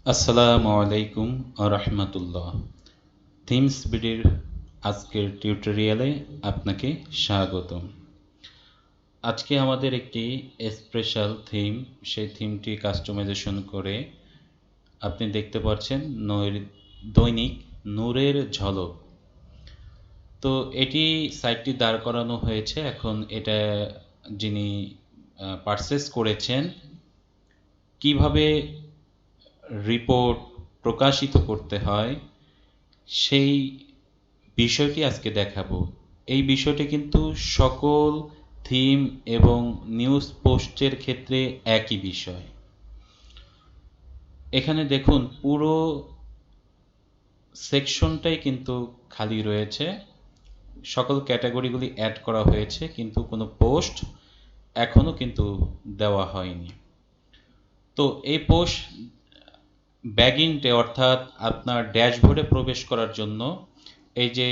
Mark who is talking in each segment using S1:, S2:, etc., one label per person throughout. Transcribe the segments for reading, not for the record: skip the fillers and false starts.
S1: আসসালামু আলাইকুম রহমতুল্লাহ। থিমস বিডির আজকের টিউটোরিয়ালে আপনাকে স্বাগতম। আজকে আমাদের একটি স্পেশাল থিম, সেই থিমটি কাস্টমাইজেশন করে আপনি দেখতে পাচ্ছেন দৈনিক নূরের ঝলক। তো এটি সাইটটি দাঁড় করানো হয়েছে, এখন এটা যিনি পারচেস করেছেন কিভাবে রিপোর্ট প্রকাশিত করতে হয় সেই বিষয়টি আজকে দেখাবো। এই বিষয়টি কিন্তু সকল থিম এবং নিউজ পোস্টের ক্ষেত্রে একই বিষয়। এখানে দেখুন পুরো সেকশনটাই কিন্তু খালি রয়েছে, সকল ক্যাটাগরিগুলি অ্যাড করা হয়েছে কিন্তু কোনো পোস্ট এখনো কিন্তু দেওয়া হয়নি। তো এই পোস্ট ব্যাগিংটে অর্থাৎ আপনার ড্যাশবোর্ডে প্রবেশ করার জন্য এই যে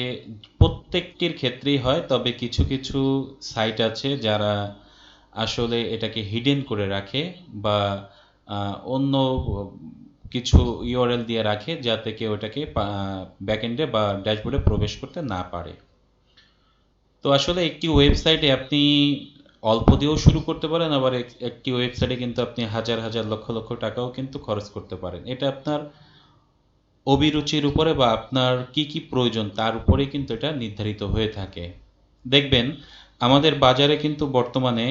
S1: প্রত্যেকটির ক্ষেত্রেই হয়, তবে কিছু কিছু সাইট আছে যারা আসলে এটাকে হিডেন করে রাখে বা অন্য কিছু ইউআরএল দিয়ে রাখে যাতে কেউ ওটাকে ব্যাকএন্ডে বা ড্যাশবোর্ডে প্রবেশ করতে না পারে। তো আসলে একটি ওয়েবসাইটে আপনি অল্প দিয়েও শুরু করতে পারেন, আবার একটি ওয়েবসাইটে কিন্তু আপনি হাজার হাজার লক্ষ লক্ষ টাকাও কিন্তু খরচ করতে পারেন। এটা আপনার অভিরুচির উপরে বা আপনার কি কি প্রয়োজন তার উপরে কিন্তু এটা নির্ধারিত হয়ে থাকে। দেখবেন আমাদের বাজারে কিন্তু বর্তমানে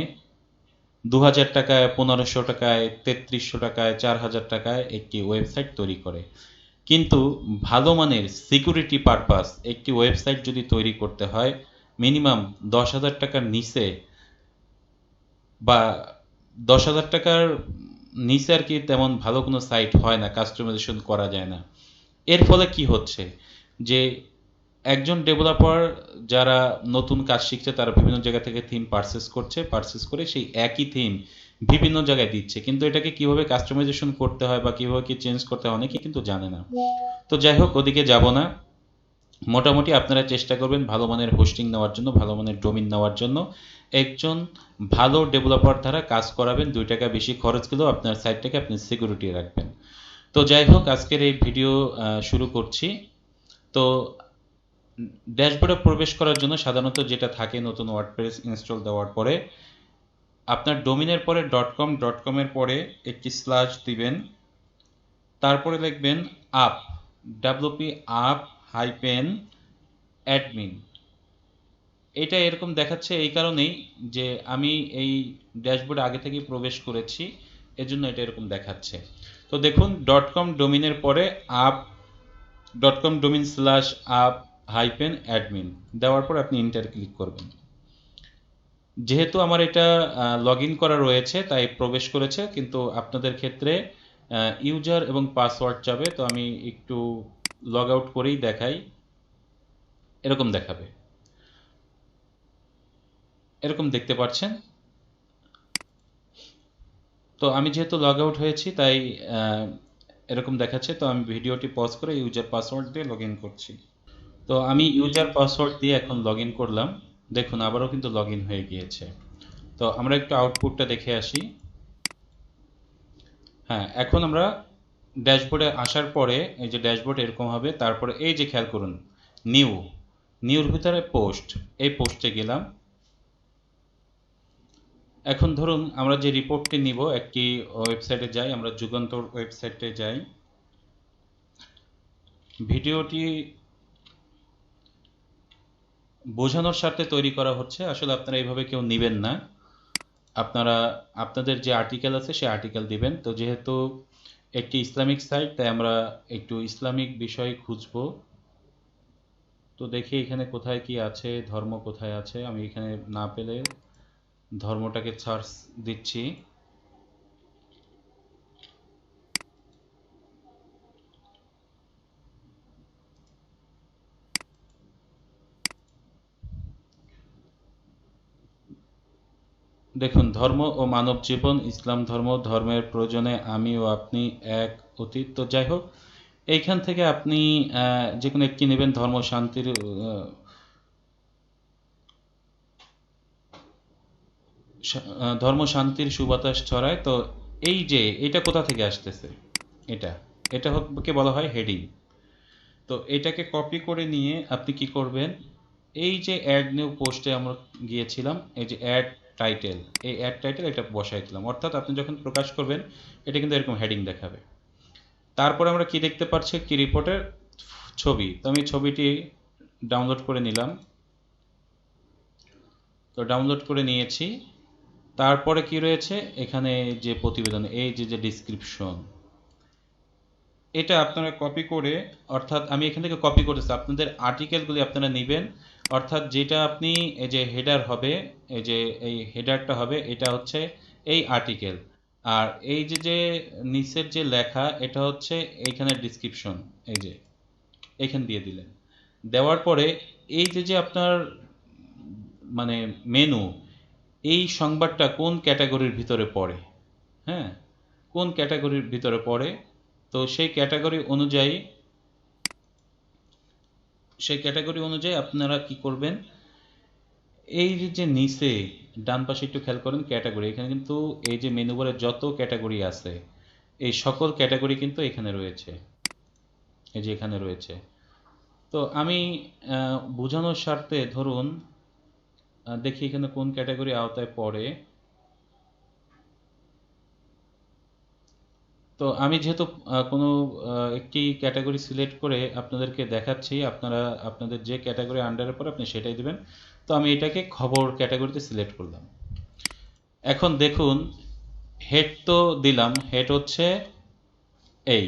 S1: 2000 টাকায়, 1500 টাকায়, 3300 টাকায়, 4000 টাকায় একটি ওয়েবসাইট তৈরি করে। কিন্তু ভালো মানের সিকিউরিটি পারপাস একটি ওয়েবসাইট যদি তৈরি করতে হয় মিনিমাম 10,000 টাকার নিচে বা 10,000 টাকার নিচে আর কি তেমন ভালো কোনো সাইট হয় না, কাস্টমাইজেশন করা যায় না। এর ফলে কি হচ্ছে যে একজন ডেভেলপার যারা নতুন কাজ শিখছে তারা বিভিন্ন জায়গা থেকে থিম পারচেস করে সেই একই থিম বিভিন্ন জায়গায় দিচ্ছে, কিন্তু এটাকে কিভাবে কাস্টমাইজেশন করতে হয় বা কিভাবে কি চেঞ্জ করতে হয় অনেকে কিন্তু জানে না। তো যাই হোক, ওদিকে যাব না। মোটামুটি আপনারা চেষ্টা করবেন ভালো মানের হোস্টিং নেওয়ার জন্য, ভালো মানের ডোমিন নেওয়ার জন্য। একজন ভালো ডেভেলপার দ্বারা কাজ করাবেন, 2 টাকা বেশি খরচ গেলেও আপনার সাইটটাকে আপনি সিকিউরিটি রাখবেন। তো যাই হোক, আজকের এই ভিডিও শুরু করছি। তো ড্যাশবোর্ডে প্রবেশ করার জন্য সাধারণত যেটা থাকে, নতুন ওয়ার্ডপ্রেস ইনস্টল দেওয়ার পরে আপনার ডোমিনের পরে .com এর পরে একটি স্ল্যাশ দিবেন, তারপরে লিখবেন up, WP up hyphen admin. এটা এরকম দেখাচ্ছে এই কারণেই যে আমি এই ড্যাশবোর্ডে আগে থেকেই প্রবেশ করেছি, এজন্য এটা এরকম দেখাচ্ছে। তো দেখুন .com ডোমিনের পরে up, .com domain slash up hyphen admin দেওয়ার পর আপনি ইন্টার ক্লিক করবেন। যেহেতু আমার এটা লগ ইন করা রয়েছে তাই প্রবেশ করেছে, কিন্তু আপনাদের ক্ষেত্রে ইউজার এবং পাসওয়ার্ড চাবে। তো আমি একটু লগ আউট করেই দেখাই, এরকম দেখাবে, এরকম দেখতে পাচ্ছেন। তো আমি যেহেতু লগ আউট হয়েছি তাই এরকম দেখাচ্ছে। তো আমি ভিডিওটি পজ করে ইউজার পাসওয়ার্ড দিয়ে লগ ইন করছি। তো আমি ইউজার পাসওয়ার্ড দিয়ে এখন লগ ইন করলাম। দেখুন আবারও কিন্তু লগ ইন হয়ে গিয়েছে। তো আমরা একটু আউটপুটটা দেখে আসি। হ্যাঁ, এখন আমরা ড্যাশবোর্ডে আসার পরে এই যে ড্যাশবোর্ড এরকম হবে, তারপরে এই যে খেয়াল করুন নিউর ভিতরে পোস্ট, এই পোস্টে গেলাম। এখন ধরুন আমরা যে রিপোর্টটি নিব একটি ওয়েবসাইটে যাই, আমরা যুগান্তর ওয়েবসাইটে যাই। ভিডিওটি বোঝানোর স্বার্থে তৈরি করা হচ্ছে, আসলে আপনারা এইভাবে কেউ নেবেন না। আপনারা আপনাদের যে আর্টিকেল আছে সেই আর্টিকেল দিবেন। তো যেহেতু একটি ইসলামিক সাইট তাই আমরা একটু ইসলামিক বিষয় খুঁজব। তো দেখি এখানে কোথায় কি আছে, ধর্ম কোথায় আছে। আমি এখানে না পেলে ধর্মটাকে সার্চ দিচ্ছি। দেখুন ধর্ম ও মানব জীবন, ইসলাম ধর্ম, ধর্মের প্রয়োজনে আমি ও আপনি এক অতীত। তো যাই হোক, এইখান থেকে আপনি যে কোনো একটি নেবেন। ধর্ম শান্তির সুবাতাস ছড়ায়। তো এই যে এটা কোথা থেকে আসতেছে, এটা এটাকে বলা হয় হেডিং। তো এটাকে কপি করে নিয়ে আপনি কি করবেন, এই যে অ্যাড নিউ পোস্টে আমরা গিয়েছিলাম, এই যে অ্যাড টাইটেল, এই অ্যাড টাইটেল এটা বসাই দিলাম, অর্থাৎ আপনি যখন প্রকাশ করবেন এটা কিন্তু এরকম হেডিং দেখাবে। তারপরে আমরা কি দেখতে পাচ্ছি, কি রিপোর্টের ছবি। তো আমি ছবিটি ডাউনলোড করে নিলাম, তো ডাউনলোড করে নিয়েছি। তারপরে কি রয়েছে এখানে, যে প্রতিবেদন, এই যে ডিসক্রিপশন, এটা আপনারা কপি করে, অর্থাৎ আমি এখান থেকে কপি করেছি, আপনাদের আর্টিকেলগুলি আপনারা নেবেন, অর্থাৎ যেটা আপনি এই যে হেডার হবে, এই যে এই হেডারটা হবে, এটা হচ্ছে এই আর্টিকেল, আর এই যে নিচের যে লেখা এটা হচ্ছে এইখানে ডিসক্রিপশন, এই যে এখানে দিয়ে দিলেন। দেওয়ার পরে এই যে আপনার মানে মেনু, এই সংবাদটা কোন ক্যাটাগরির ভিতরে পড়ে, হ্যাঁ, কোন ক্যাটাগরির ভিতরে পড়ে, তো সেই ক্যাটাগরি অনুযায়ী আপনারা কি করবেন, এই যে নিচে ডান পাশে একটু খেয়াল করেন ক্যাটাগরি, এখানে কিন্তু এই যে মেনু বারে যত ক্যাটাগরি আছে এই সকল ক্যাটাগরি কিন্তু এখানে রয়েছে, এই যে এখানে রয়েছে। তো আমি বোঝানোর স্বার্থে ধরুন দেখি এখানে কোন ক্যাটাগরি আওতায় পড়ে। তো আমি যেহেতু কোনো একটি ক্যাটাগরি সিলেক্ট করে আপনাদেরকে দেখাচ্ছি, আপনারা আপনাদের যে ক্যাটাগরি আন্ডারে পড়ে আপনি সেটাই দিবেন। তো আমি এটাকে খবর ক্যাটাগরিতে সিলেক্ট করলাম। এখন দেখুন হেড তো দিলাম, হেড হচ্ছে এই,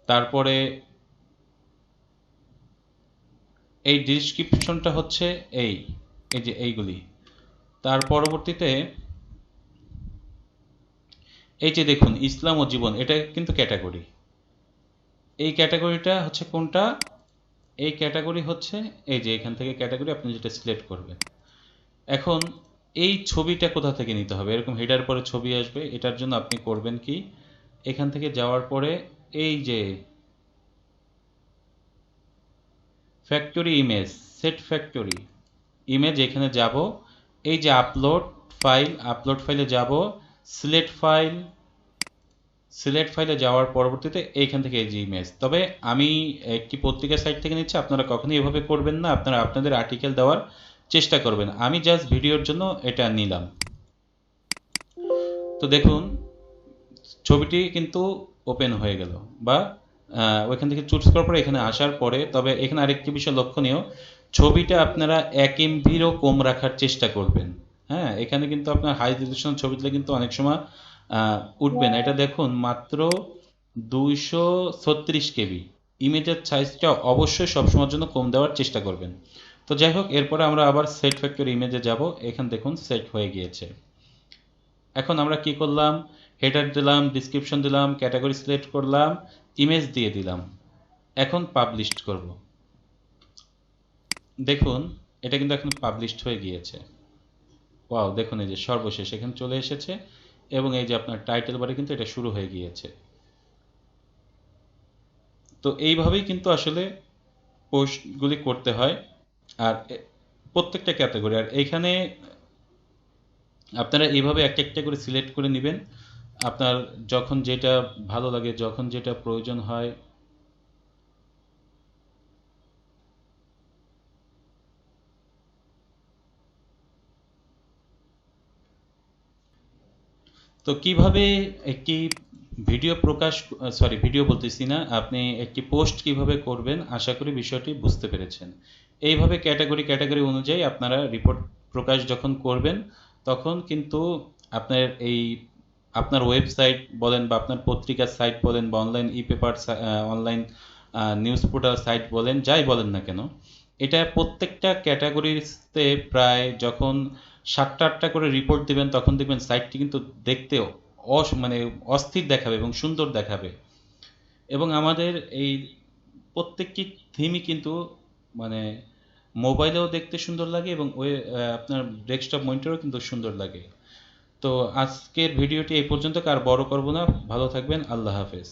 S1: তারপরে এই ডিসক্রিপশনটা হচ্ছে এই যে এইগুলি, তার পরবর্তীতে এই যে দেখুন ইসলাম ও জীবন, এটা কিন্তু ক্যাটাগরি। এই ক্যাটাগরিটা হচ্ছে কোনটা, এই ক্যাটাগরি হচ্ছে এই যে এখান থেকে ক্যাটাগরি আপনি যেটা সিলেক্ট করবেন। এখন এই ছবিটা কোথা থেকে নিতে হবে, এরকম হেডার পরে ছবি আসবে, এটার জন্য আপনি করবেন কি, এখান থেকে যাওয়ার পরে এই যে factory image, set factory image, এখানে যাব, এই যে আপলোড ফাইলে যাব, সিলেক্ট ফাইলে যাওয়ার পরবর্তীতে এইখান থেকে এই যে ইমেজ। তবে আমি একটি পত্রিকা সাইট থেকে নিচ্ছি, আপনারা কখনোই এভাবে করবেন না, আপনারা আপনাদের আর্টিকেল দেওয়ার চেষ্টা করবেন। আমি জাস্ট ভিডিওর জন্য এটা নিলাম। তো দেখুন ছবিটি কিন্তু ওপেন হয়ে গেল, বা ওইখান থেকে চুজ করার পরে এখানে আসার পরে, তবে এখানে আরেকটি বিষয় লক্ষণীয়, ছবিটা আপনারা 1 MBরও কম রাখার চেষ্টা করবেন। হ্যাঁ, এখানে কিন্তু আপনার হাই রেজলিউশন ছবি দিলে কিন্তু অনেক সময় উঠবে না। এটা দেখুন মাত্র 236 KB। ইমেজের সাইজটা অবশ্যই সবসময়ের জন্য কম দেওয়ার চেষ্টা করবেন। তো যাই হোক, এরপরে আমরা আবার সেট ফ্যাক্টরি ইমেজে যাব, এখানে দেখুন সেট হয়ে গিয়েছে। এখন আমরা কি করলাম, হেডার দিলাম, ডিসক্রিপশন দিলাম, ক্যাটাগরি সিলেক্ট করলাম, ইমেজ দিয়ে দিলাম। এখন পাবলিশ করব। দেখুন এটা কিন্তু এখন পাবলিশড হয়ে গিয়েছে। ওয়াও, দেখুন এই যে সর্বশেষ এখানে চলে এসেছে, এবং এই যে আপনার টাইটেল বারে কিন্তু এটা শুরু হয়ে গিয়েছে। তো এইভাবেই কিন্তু আসলে পোস্টগুলি করতে হয়, আর প্রত্যেকটা ক্যাটাগরি, আর এইখানে আপনারা এইভাবে একটা একটা করে সিলেক্ট করে নেবেন, আপনার যখন যেটা ভালো লাগে, যখন যেটা প্রয়োজন হয়। তো কিভাবে একটি ভিডিও বলতেছি না, আপনি একটি পোস্ট কিভাবে করবেন, আশা করি বিষয়টি বুঝতে পেরেছেন। এইভাবে ক্যাটাগরি অনুযায়ী আপনারা রিপোর্ট প্রকাশ যখন করবেন, তখন কিন্তু আপনার আপনার ওয়েবসাইট বলেন, বা আপনার পত্রিকার সাইট বলেন, বা online paper, online news portal site বলেন, যাই বলেন না কেন, এটা প্রত্যেকটা ক্যাটাগরিতে প্রায় যখন 7টা-8টা করে রিপোর্ট দিবেন, তখন দেখবেন সাইটটি কিন্তু দেখতে মানে অস্থির দেখাবে এবং সুন্দর দেখাবে। এবং আমাদের এই প্রত্যেকটি থিমই কিন্তু মানে মোবাইলেও দেখতে সুন্দর লাগে, এবং আপনার ডেস্কটপ মনিটরেও কিন্তু সুন্দর লাগে। তো আজকের ভিডিওটি এই পর্যন্ত, আর বড় করব না। ভালো থাকবেন, আল্লাহ হাফেজ।